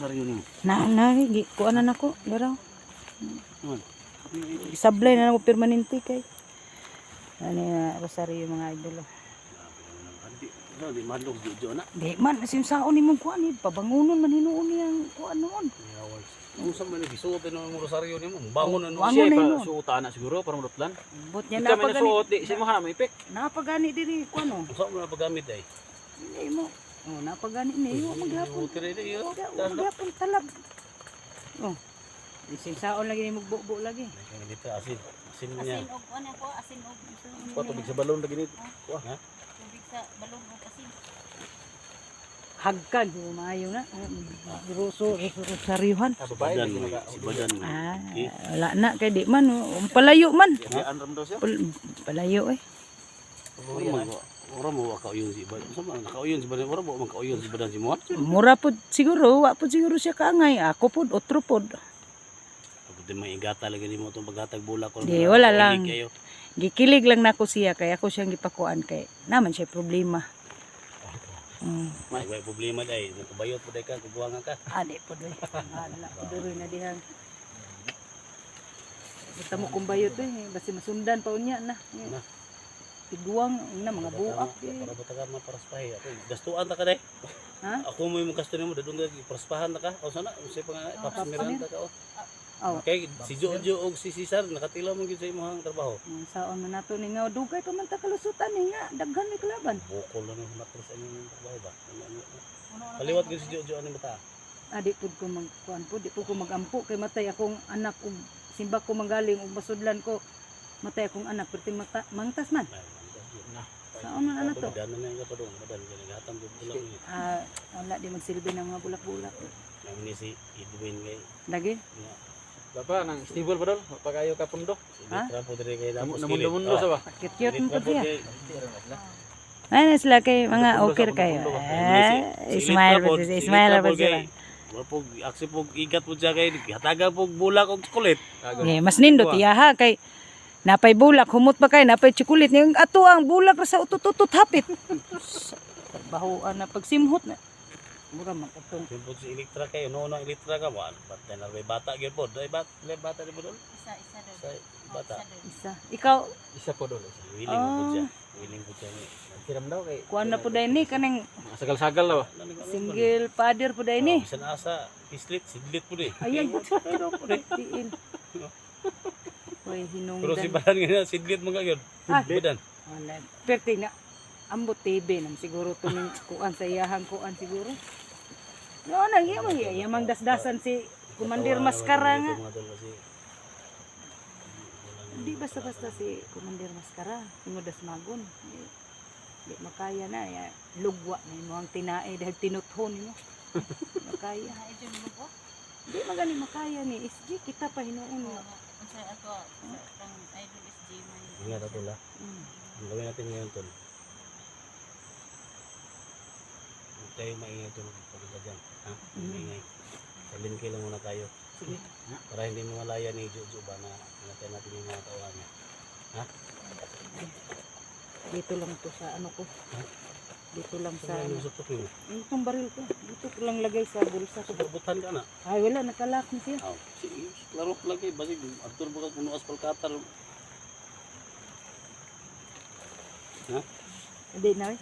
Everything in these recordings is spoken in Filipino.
rosaryo nimo. Kuan na nako, daraw. Sablay na nako permanente kay. Ano na rosaryo mga idol. Di madlog jojo na. Di man asin saon nimong kuan ni pabangunon man hinuon niyang kuan noon. Unsa man gisuot ng rosaryo nimo? Bangon ano Bangon siya na pa yun. suota na siguro para murutlan. Bot niya Ika man napagani. suot di si mo ha may pek. Napagani diri kuan no. Unsa man pagamit ay? Dili mo. Oh, napagani ni wa maghapon. Utire di yo. Maghapon talab. Oh. Isin saon lagi ni mugbo lagi. Kaya dito asin. Asin niya. Asin og ano po, asin og Wa tubig sa balon lagi nito. Wa ha? tubig sa balon og asin. Hagkan maayo na. Ruso saryuhan. Badan mo. Si badan mo. Wala na kay di man palayo man. Anram daw siya. Palayo eh. Ora mo kauyon si badan. Unsa man kauyon si badan? Ora mo man kauyon si badan si mo. Mura pod siguro, wa pod siguro siya kaangay. Ako pod otro pod. Pagod may igata lagi nimo tong paghatag bulak ko. Di wala lang. Gikilig lang nako siya kay ako siyang gipakuan kay naman siya problema. May problema day, nakabayot po day ka, kubuangan ka. Ade po doy. Ala po doy na dihang. Basta mo kumbayot eh, basta masundan pa unya na. Tiguang na mga buak eh. Para batakan na paraspahe. Ako gastuan ta ka day. Ha? Ako mo yung gasto nimo dadung paraspahan na ka. O sana, unsay pa nga Paps Miranda ka o. Oh. Okay, si Jojo og si Cesar nakatilaw mo gyud sa imong trabaho. Saon man nato ni nga dugay pa man ta kalusutan ni nga daghan ni kalaban. Bukol na nang matros sa imong trabaho ba. Kaliwat gyud si Jojo ani mata. Adi pud ko magkuan pud, di pud ko magampo kay matay akong anak ug simba ko manggaling ug masudlan ko. Matay akong anak perti mangtas man. Saon man ana to? Dana na nga padung, madan ka nagatam gyud bulak ni. Wala di magsilbi ng mga bulak-bulak. Nami ni si Edwin kay. Lagi? Bapak nang stable padol, pagayo ka pundo. Ha? Tra po dire kay Damos. Namundo-mundo sa ba? Cute mo po siya. Ay, sila kay mga okay kayo. Smile po siya. Wala po, aksi po igat po siya kay hataga po bulak og kulit. Mas nindot iyaha kay napay bulak, humot pa kay napay tsukulit. Yung ato ang bulak ra sa utut-utut hapit. Bahuan na pagsimhot na. Mura magkatong. Simpot si Elektra kayo, no Elektra ka ba? Batay na may bata gyud po. Dai bata di bodol. Isa daw. Sa bata. Isa. Ikaw, Isa po dol. Willing po siya. Willing po siya. Tiram daw kay kuan na po dahil ni, kanang sagal-sagal daw. single father po dahil ni. Bisan asa pislit, sidlit po di. Ayan, pero po tiil. Uy, Pero si hinungdan. Badan nga sidlit mo gyud. Badan. Wala. Perti na, ambot TV nang siguro tuning kuan sa iyahang kuan siguro. No, nang yamang dasdasan si Commander Maskara nga. Hindi basta-basta si Commander Maskara. Imudas magon. Di makaya na. Lugwa na mo ang tinae dahil tinuthon mo. Makaya. Idol mo po? Di magani makaya ni SG. Kita pa hinuon mo. Unsa ato ang idol is J-man. Ingat ato la. Ang gawin natin ngayon tol. Huwag tayo maingay tol pagkita dyan. Ha? Maingay. Salin lang muna tayo. Sige. Para hindi mo malaya ni Jojo ba na natin natin yung mga tawa niya. Ha? Dito lang to sa ano ko. Dito lang sa Ano yung sutok yun? itong baril ko. Dito ko lang lagay sa bulsa ko. Butan ka na. Ay wala, nakalak na siya. Oh, sige, laro ko lagi. Basig, Arthur bukas puno aspal katar. Ha? Hindi na eh.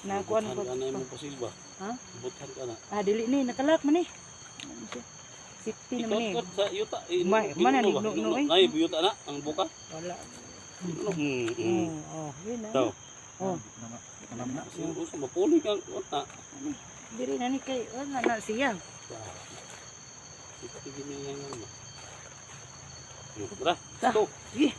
Nakuha na Butan ka na pag... yung pasis ba? Ha? Butan ka na. Dili ni, nakalak man eh. Ano siya? Safety naman eh. Ikot sa yuta. Mana ni, no, eh. Ay, yuta na. Ang buka. Wala. Oh, Yun na. Daw. Oh, Kasi uso, mapuli kang wata. diri na ni kay, wala na siya. Sige niya yan mo. Tara, Ta. go. Sige.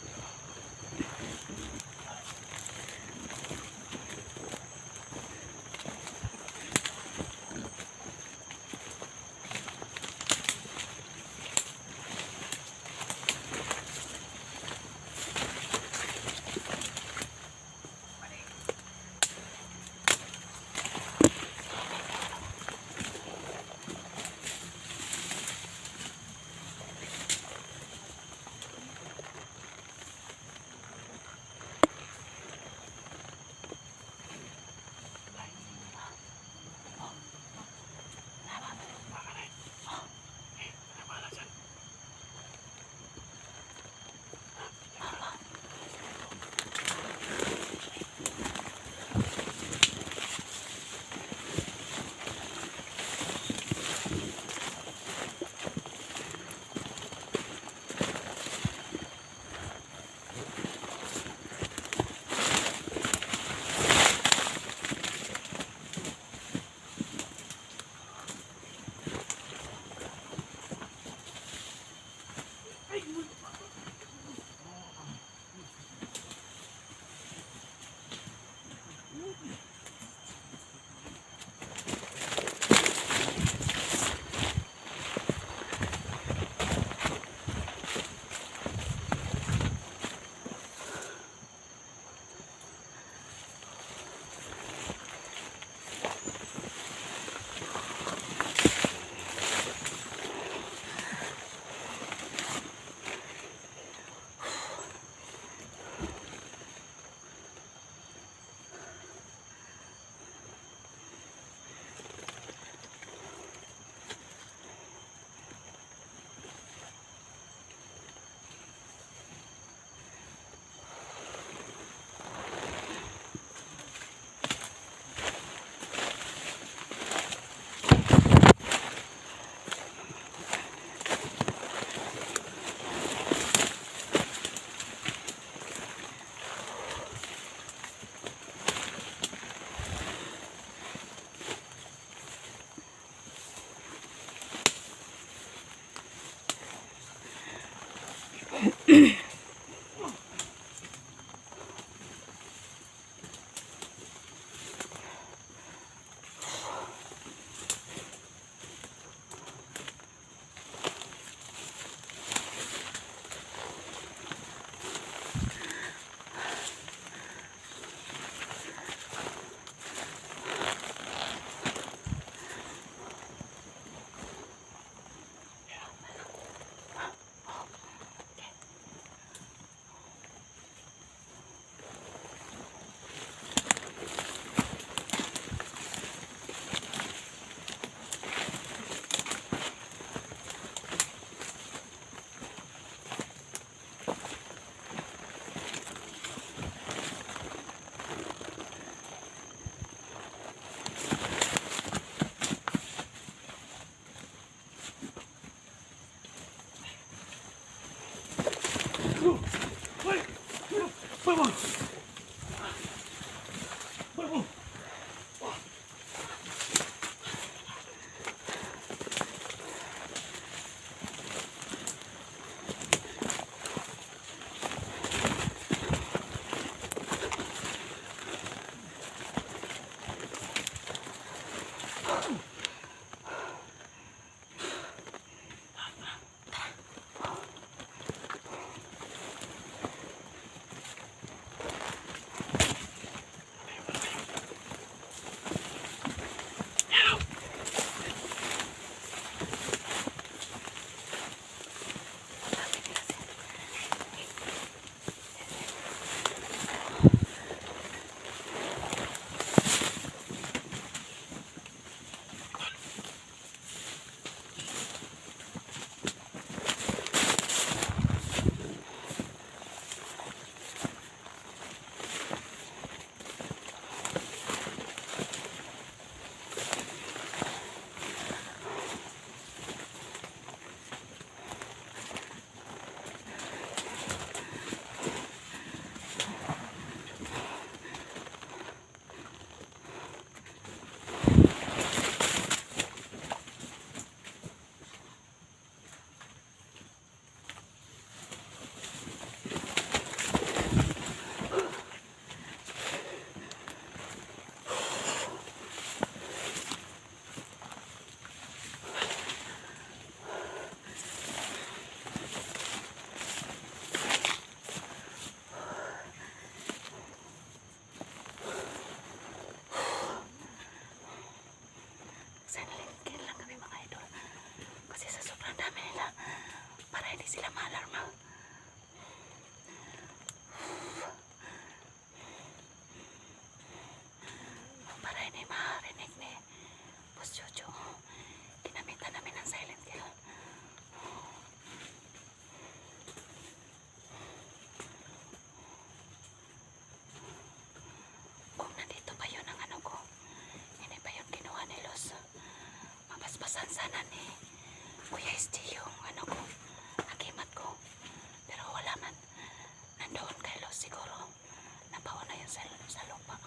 Sana ni Kuya SG yung ano ko, agimat ko. Pero wala man. Nandoon kay Los siguro. Nabawa na yun sa lupa.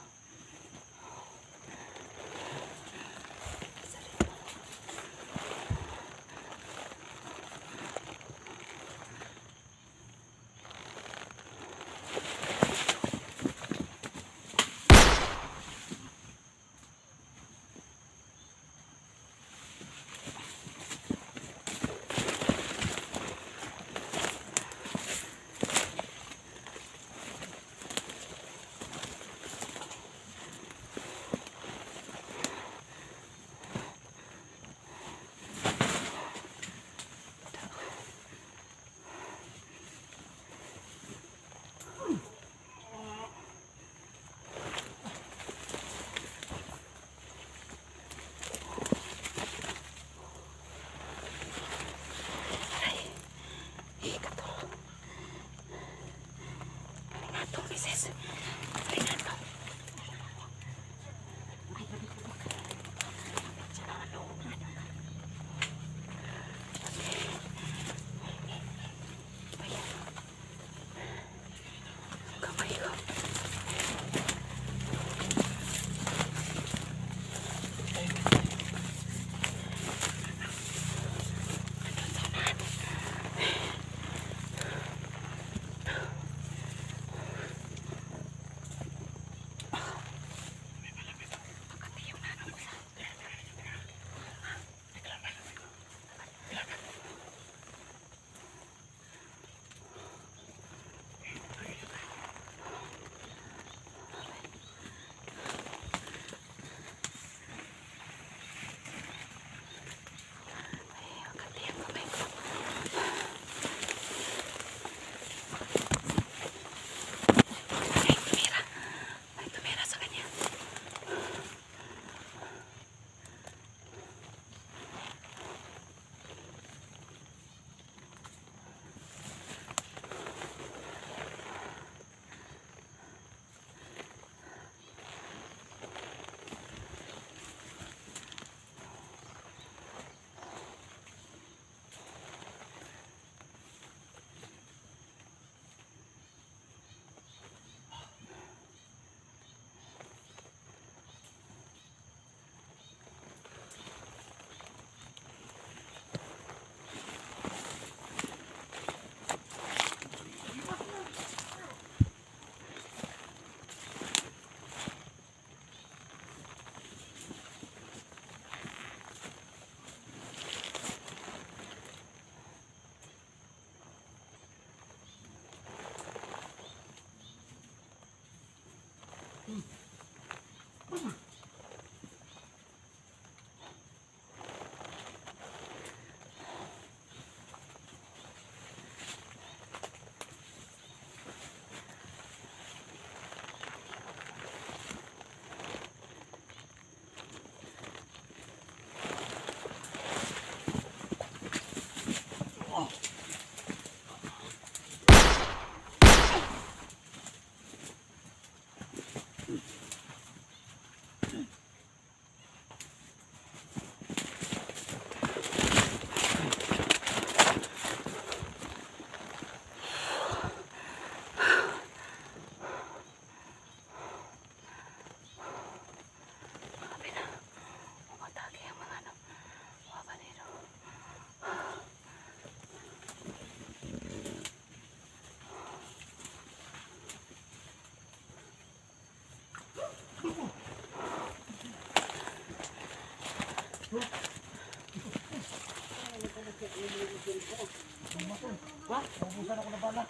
Naubusan ako na bala.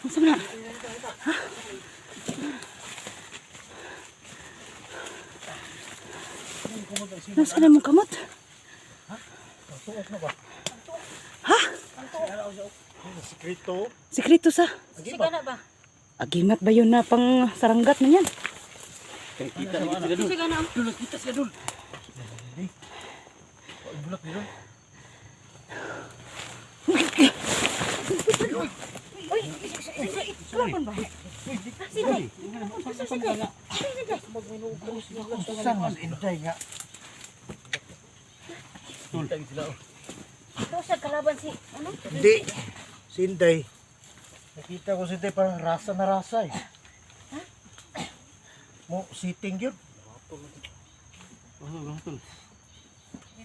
Unsa man na? Nasa na mong kamot? Tuok na ba? Ha? Sikrito. Sikreto sa? Siga na ba? Agimat ba yun na pang saranggat na yan? Kita na sila dul. Siga na. Dul, kita sila dul. Bulak dito. Laban ba? Sige. Saan mas inday nga? Dul. Ito sa kalaban si ano? Hindi. Si Inday. Nakita ko si Inday parang rasa na rasa eh. Mo sitting yun.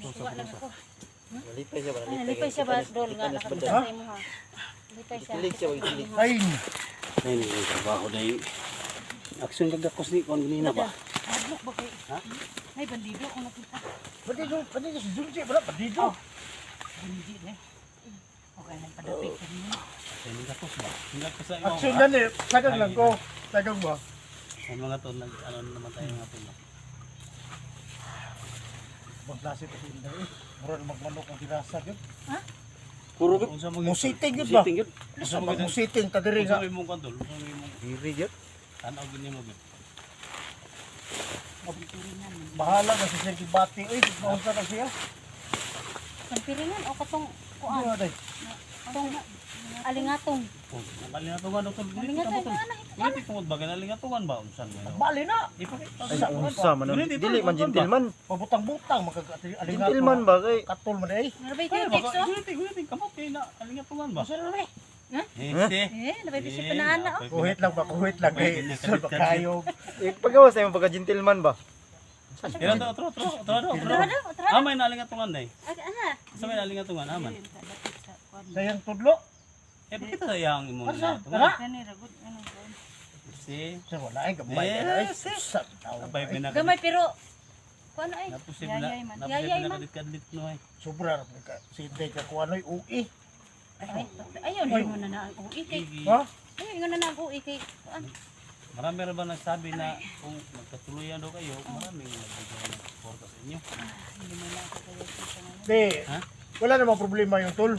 Tuwa lang ako. Nalipay siya ba? Ay, nalipay siya ba dol nga nakabantay mo ha. Nalipay siya. Kilig siya, kilig. Ay, Ay, yung trabaho na yung aksyon kagakos ni Kung ganina ba? Hadlok ba kay? Ha? Ay bandido kung nakita. pwede si Junji, wala pa dito. Bandido eh. Okay lang padapit ka niyo. Ay, nagakos ba? Nagakos sa iyo. Action yan eh. Tagang lang ko. Tagang ba? Ang mga to, ano naman tayo mga to. Magklase pa si Inday eh. Mura na magmanok ang tinasa yun. Puro Mo sitting yun ba? Siting yun. Sa mo sitting kadiri Unsa nga. may mong kantol? Unsa may mong Diri yun. tanaw gini mo gid. Bahala na si Sergi Bati. Uy, maunsa na siya. Kampiringan o katong kuan. Ano day? Katong alingatong. Oh, nakalingatungan daw tol. Alingatong na ana. Ngitik tungod ba kanalingatungan ba unsan mo? Bali na. Ipakita Ay, sa unsa man. Dili man gentleman. Pabutang-butang. Magkakalingat. Gentleman ba kay? Katol man eh. Nabay Kaya kayo baka tekso? gulitin kamot kay na alingatungan ba? Masa na rin. Nabay bisyo pa na ana oh. Kuhit lang ba? Kuhit lang eh. Sir, bakayo. Pagawas tayo pagka gentleman ba? Kaya tro. Amay na alingatungan dai. Aha. Sa may alingatungan aman. Sayang tudlo. Eh bakit sa iyang imo Asa? alingatungan? Tara. Kani ragod ano kuan. Si Sir, wala ay gamay. Yes, Ay, yes. sa tao. abay pinaka. Gamay pero kuan ay. Naposible Yayay man. na. Yayay man. Napakadit-kadit no ay. Sobra ra ka. Si Inday ka kuha no'y ui. Ayun ay mo na na ang uwi kay. Ha? Ayun nga na na ang uwi kay kuan. Marami ra ba nagsabi na kung magkatuluyan daw kayo, maraming nagbibigay ng suporta sa inyo. Di. Ha? Wala namang problema yung tol.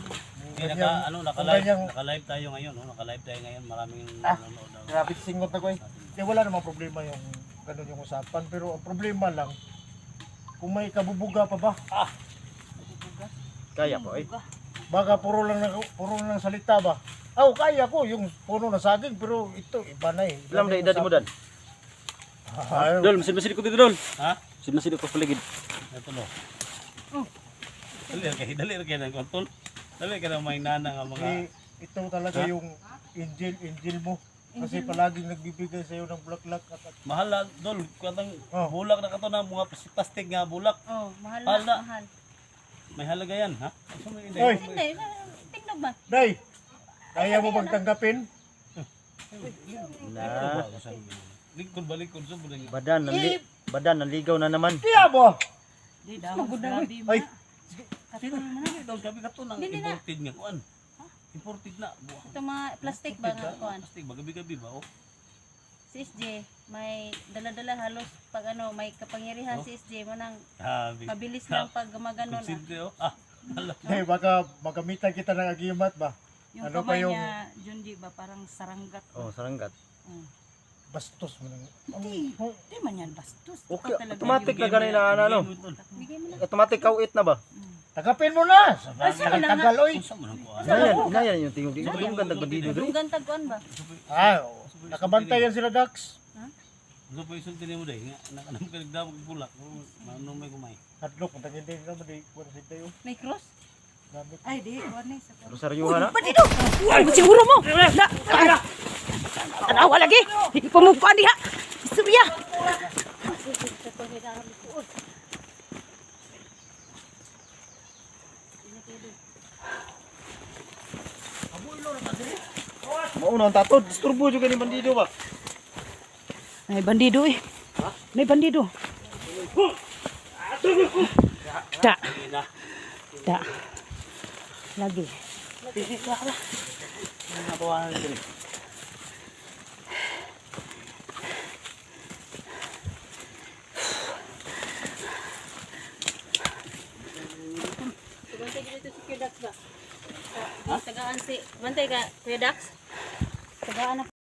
Kaya Ganyang- naka-live, ganyang- naka-live tayo ngayon, no? Naka-live tayo ngayon, maraming Ah, nanonood daw. Grabe singot na ko eh. Di wala namang problema yung ganun yung usapan. Pero ang problema lang, kung may kabubuga pa ba? Kaya po eh. Baka puro lang salita ba? Oh, kaya ko yung puno na saging pero ito iba na eh. Ilang na edad mo dan? Ay, Dol, masid ko dito dol. Ha? Masid ko paligid. Ito no. Dali kayo ng kontrol. Dali ka na may nana nga mga... eh, ito talaga yung angel mo. Kasi palaging nagbibigay sa'yo ng bulaklak at Mahal na, Dol. Katang Oh. bulak na kato na mga plastic nga bulak. Oh, mahal Mahal na. na, mahal. May halaga yan, ha? Asa mo hindi? Oy! Hindi, tingnan ba? Day, kaya mo bang tanggapin? Na. Lingkod ba lingkod? So, bulang Badan nanligaw na naman. Kaya mo! Di daw grabe Ay, Hindi daw sabi ka to ng Hindi na. imported nga kuan. Imported na. Buwa. ito mga plastic ba nga kuan? Plastic ba? Gabi-gabi ba? Oh. Si SJ, may dala-dala halos pag ano, may kapangyarihan si SJ mo nang Sabi. mabilis lang pag gumaganon. Konsinte oh. Ah. Hala. Day, baka magamitan kita ng agimat ba? Yung Ano pa kamay yung- niya, Junji ba, parang saranggat. Oh, saranggat. Bastos mo nang... Di man yan bastos. Okay, Ikaw talaga automatic yung- na ganun na ano. Bigay mo na. Automatic kauit na ba? Tagapin mo na! Ay, sige na nga. Tagal, oy! Unsa man ang kuan? Inayan yung tingog. Di mo ganda bandido dre. Dugan tagkuan ba? Ah, nakabantayan sila, Dax. Unsa pa isulti nimo day? Nga nakanam ka nagdawag bulak. Ano may kumay? Hadlok, kung tagin din naman, di ko na tayo. May cross? Gamit. Ay, di. Warning sa Rosaryuhan na. Bandido! Ay, siguro mo! Na! Tanawa lagi! Hindi pa mo kuan diha! Istorya! Mauna ang tatod. Disturbo juga ni bandido ba? May bandido eh. May bandido. Da. Da. Lagi. Nabawahan diri. Bantay dito si Kuya Dax ba? Tagaan si, bantay ka Kuya Dax? Tagaan na